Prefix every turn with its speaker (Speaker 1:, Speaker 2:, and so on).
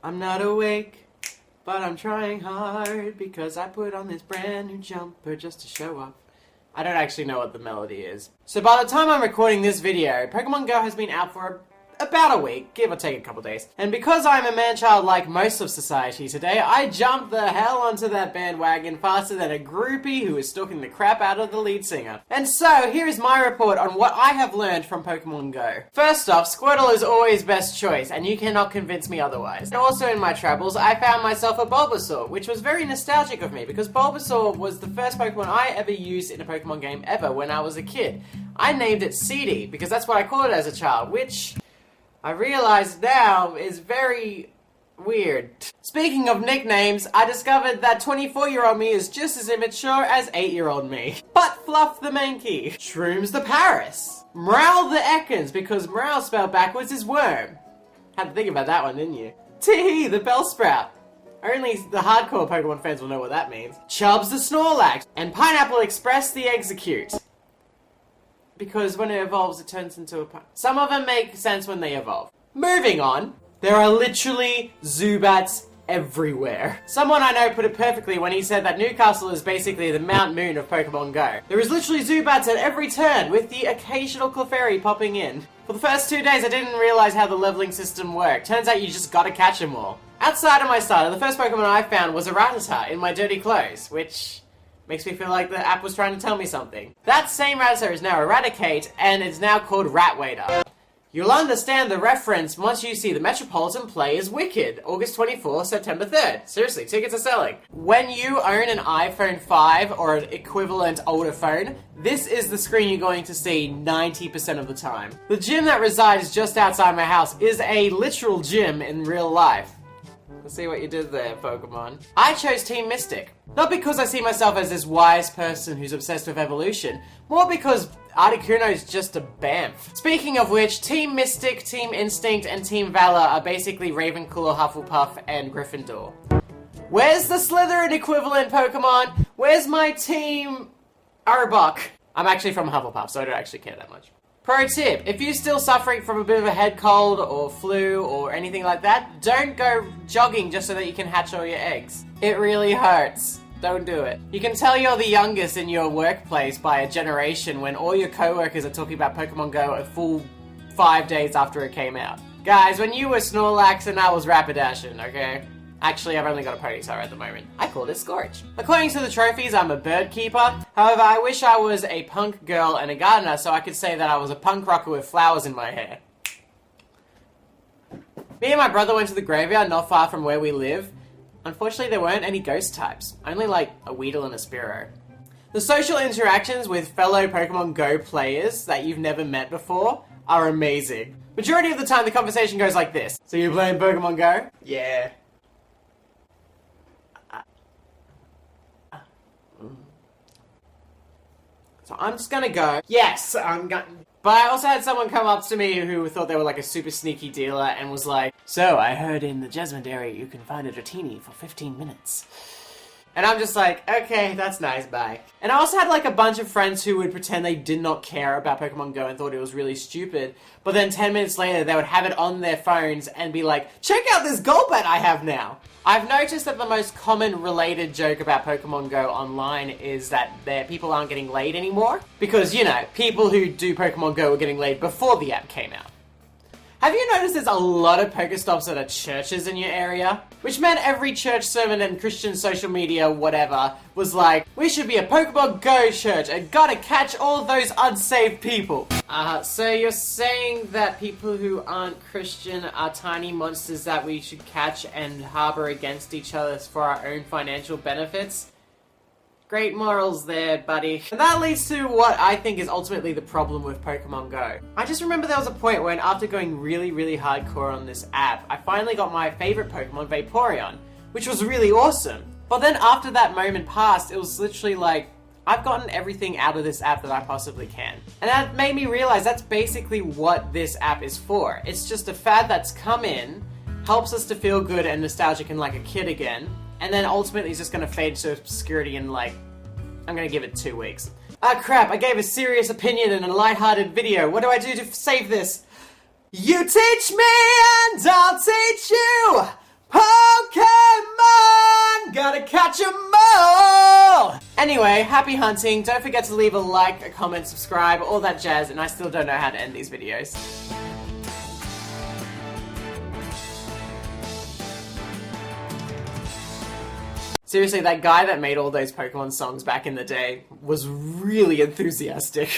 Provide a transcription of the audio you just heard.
Speaker 1: I'm not awake, but I'm trying hard because I put on this brand new jumper just to show off. I don't actually know what the melody is. So by the time I'm recording this video, Pokemon Go has been out for about a week, give or take a couple days. And because I'm a man-child like most of society today, I jumped the hell onto that bandwagon faster than a groupie who is stalking the crap out of the lead singer. And so, here is my report on what I have learned from Pokemon Go. First off, Squirtle is always best choice, and you cannot convince me otherwise. And also in my travels, I found myself a Bulbasaur, which was very nostalgic of me, because Bulbasaur was the first Pokemon I ever used in a Pokemon game ever when I was a kid. I named it CD, because that's what I called it as a child, which I realize now is very weird. Speaking of nicknames, I discovered that 24-year-old me is just as immature as 8-year-old me. Butt Fluff the Mankey, Shrooms the Paris, Mrowl the Ekans, because Mrowl spelled backwards is worm. Had to think about that one, didn't you? Tee the Bellsprout. Only the hardcore Pokemon fans will know what that means. Chubbs the Snorlax, and Pineapple Express the Execute. Because when it evolves, it turns into a... Some of them make sense when they evolve. Moving on, there are literally Zubats everywhere. Someone I know put it perfectly when he said that Newcastle is basically the Mount Moon of Pokemon Go. There is literally Zubats at every turn, with the occasional Clefairy popping in. For the first 2 days, I didn't realize how the leveling system worked. Turns out you just gotta catch them all. Outside of my starter, the first Pokemon I found was a Rattata in my dirty clothes, which makes me feel like the app was trying to tell me something. That same Rattata is now Eradicate, and it's now called Ratwaiter. You'll understand the reference once you see the Metropolitan play as Wicked, August 24th, September 3rd. Seriously, tickets are selling. When you own an iPhone 5 or an equivalent older phone, this is the screen you're going to see 90% of the time. The gym that resides just outside my house is a literal gym in real life. Let's see what you did there, Pokemon. I chose Team Mystic. Not because I see myself as this wise person who's obsessed with evolution, more because Articuno's just a bamf. Speaking of which, Team Mystic, Team Instinct, and Team Valor are basically Ravenclaw, Hufflepuff, and Gryffindor. Where's the Slytherin equivalent, Pokemon? Where's my Team Arbok? I'm actually from Hufflepuff, so I don't actually care that much. Pro tip, if you're still suffering from a bit of a head cold or flu or anything like that, don't go jogging just so that you can hatch all your eggs. It really hurts. Don't do it. You can tell you're the youngest in your workplace by a generation when all your coworkers are talking about Pokemon Go a full 5 days after it came out. Guys, when you were Snorlax and I was Rapidashin, okay? Actually, I've only got a Ponytail at the moment. I called it Scorch. According to the trophies, I'm a bird keeper. However, I wish I was a punk girl and a gardener so I could say that I was a punk rocker with flowers in my hair. Me and my brother went to the graveyard not far from where we live. Unfortunately, there weren't any ghost types. Only like a Weedle and a Spearow. The social interactions with fellow Pokemon Go players that you've never met before are amazing. Majority of the time, the conversation goes like this. So you playing Pokemon Go? Yeah. So I'm just gonna go. Yes, I'm gonna... But I also had someone come up to me who thought they were like a super sneaky dealer and was like, so I heard in the Jesmond area you can find a Dratini for 15 minutes. And I'm just like, okay, that's nice, bye. And I also had like a bunch of friends who would pretend they did not care about Pokemon Go and thought it was really stupid. But then 10 minutes later, they would have it on their phones and be like, check out this Golbat I have now. I've noticed that the most common related joke about Pokemon Go online is that people aren't getting laid anymore. Because, you know, people who do Pokemon Go were getting laid before the app came out. Have you noticed there's a lot of Pokestops that are churches in your area? Which meant every church sermon and Christian social media whatever was like, we should be a Pokemon Go church and gotta catch all those unsaved people. So you're saying that people who aren't Christian are tiny monsters that we should catch and harbor against each other for our own financial benefits? Great morals there, buddy. And that leads to what I think is ultimately the problem with Pokemon Go. I just remember there was a point when after going really, really hardcore on this app, I finally got my favorite Pokemon, Vaporeon, which was really awesome. But then after that moment passed, it was literally like, I've gotten everything out of this app that I possibly can. And that made me realize that's basically what this app is for. It's just a fad that's come in, helps us to feel good and nostalgic and like a kid again, and then ultimately it's just gonna fade to obscurity in like, I'm gonna give it 2 weeks. Ah crap, I gave a serious opinion in a lighthearted video. What do I do to save this? You teach me and I'll teach you! catch 'em all! Anyway, happy hunting. Don't forget to leave a like, a comment, subscribe, all that jazz, and I still don't know how to end these videos. Seriously, that guy that made all those Pokemon songs back in the day was really enthusiastic.